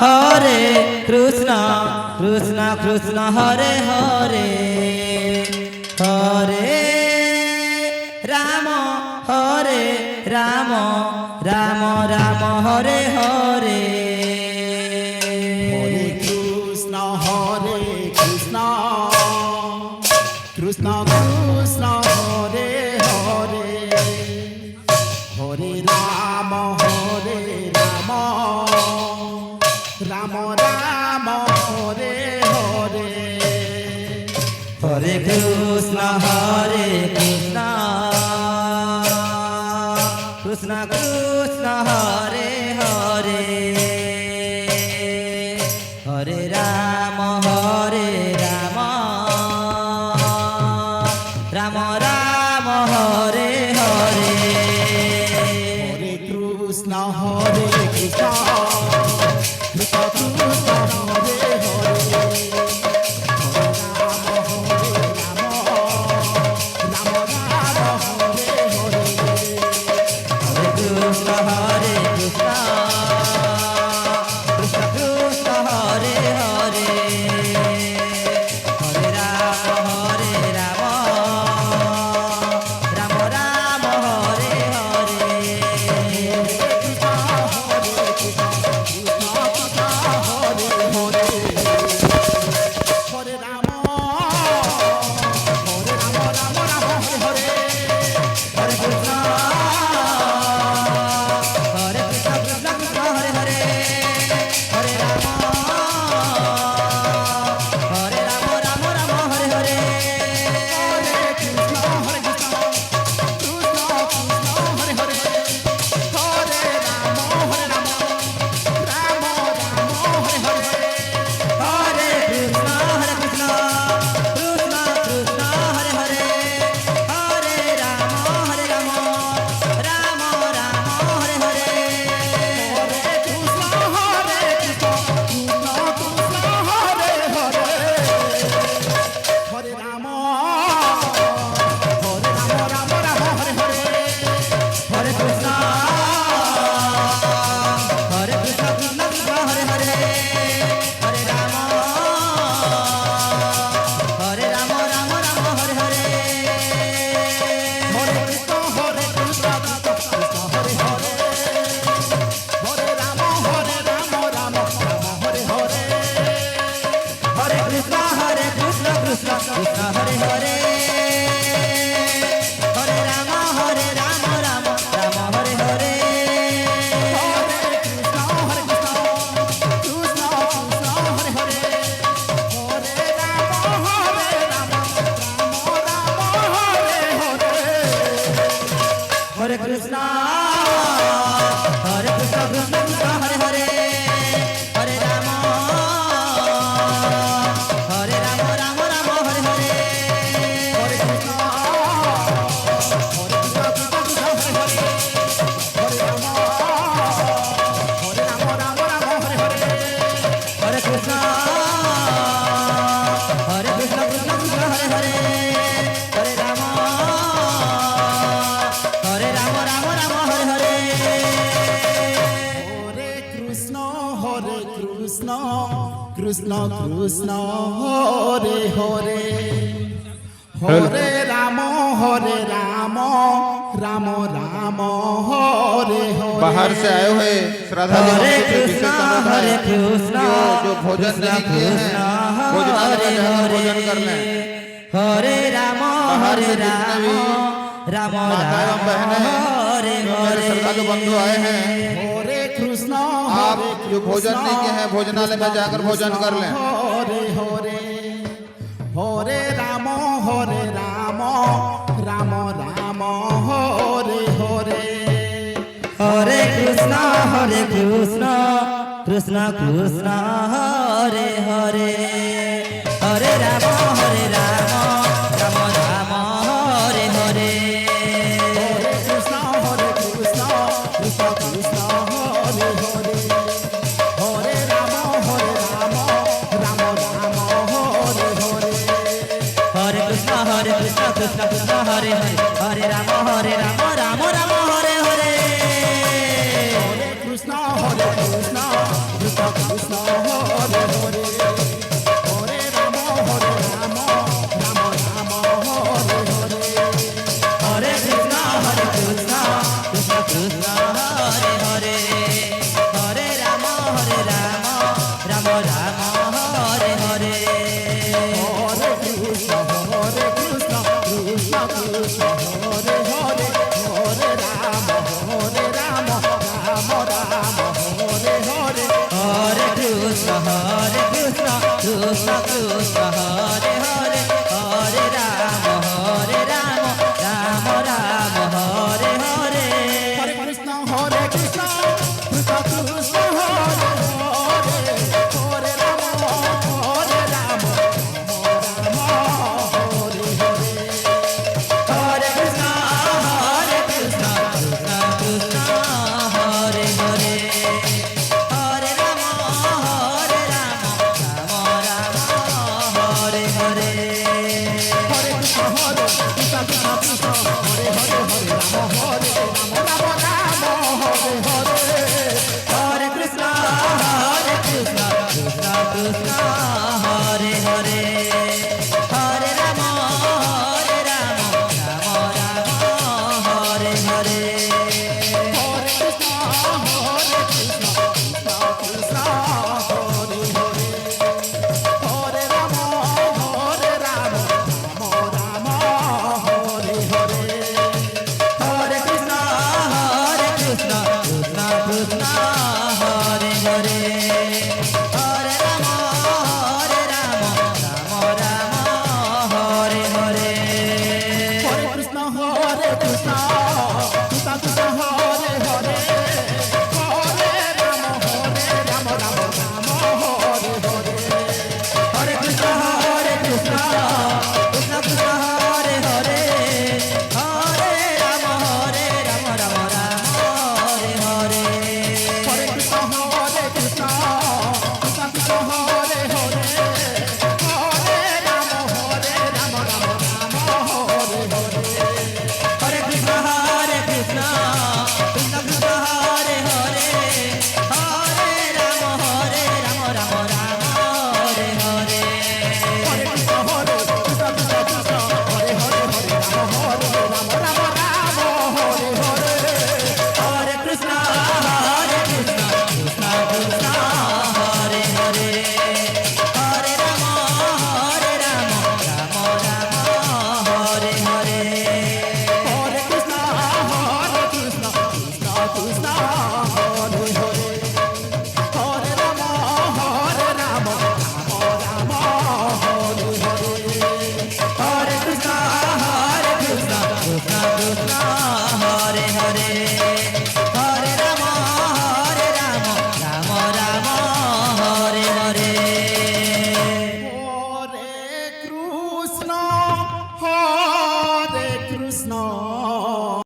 হরে কৃষ্ণ কৃষ্ণ কৃষ্ণ হরে হরে হরে রাম হরে Ram Ram Ram Hare Hare Krishna Krishna Krishna Hare Hare Hare Ram Ram Ram Hare Hare Hare Krishna Krishna Krishna Hare Hare Hare Ram Ram Ram Ram Hare Hare Hare Krishna Krishna Krishna Krishna Hare Hare Hare Krishna, Hare Krishna, Krishna Krishna, Hare Hare, Hare Rama, Hare Rama, Rama Rama, Hare Hare, Hare Krishna, Hare Krishna, Krishna Krishna, Hare Hare, Hare Rama, Hare Rama, Rama Rama, Hare Hare, Hare Krishna, Hare Krishna, Krishna Krishna, Hare Hare, Hare Rama. Hare Rama Rama Rama Hare Hare Hare Krishna Krishna Krishna Hare Hare Hare Rama Rama Rama Hare Hare बाहर से आए हुए श्रद्धालु हरे कृष्णा जो भोजन नहीं किए हैं भोजनालय में जाकर भोजन कर लें। हरे राम बाहर से जितने भी राम माताएं एवं बहनें हरे जो मेरे श्रद्धालु बंधु आए हैं Hare Krishna आप जो भोजन नहीं किए हैं भोजनालय में जाकर भोजन कर लें। Hare Hare Hare Rama Rama Rama Hare Hare हरे Krishna Krishna Krishna Hare Hare Hare Ram Ram Ram Hare Hare Hare Krishna Krishna Krishna Hare Hare Hare Rama Rama Rama Hare Hare हरे Krishna Krishna Krishna Hare Hare Hare Ram Ram Ram Hare Hare Hare Krishna Krishna Krishna হরে কৃষ্ণ কৃষ্ণ কৃষ্ণ হরে হরে হরে রাম রাম রাম হরে হরে হরে কৃষ্ণ কৃষ্ণ কৃষ্ণ কৃষ্ণ হরে হরে হরে রাম হরে রাম রাম হরে হরে হরে কৃষ্ণ কৃষ্ণ কৃষ্ণ হরে হরে হরে রাম রাম রাম হরে হরে হরে কৃষ্ণ কৃষ্ণ কৃষ্ণ হরে হরে হরে রাম হরে রাম রাম হরে হরে হরে কৃষ্ণ কৃষ্ণ কৃষ্ণ হরে হরে হরে রাম রাম রাম হরে হরে হরে কৃষ্ণ কৃষ্ণ কৃষ্ণ হরে হরে হরে রাম রাম রাম হরে হরে হরে কৃষ্ণ কৃষ্ণ কৃষ্ণ হরে হরে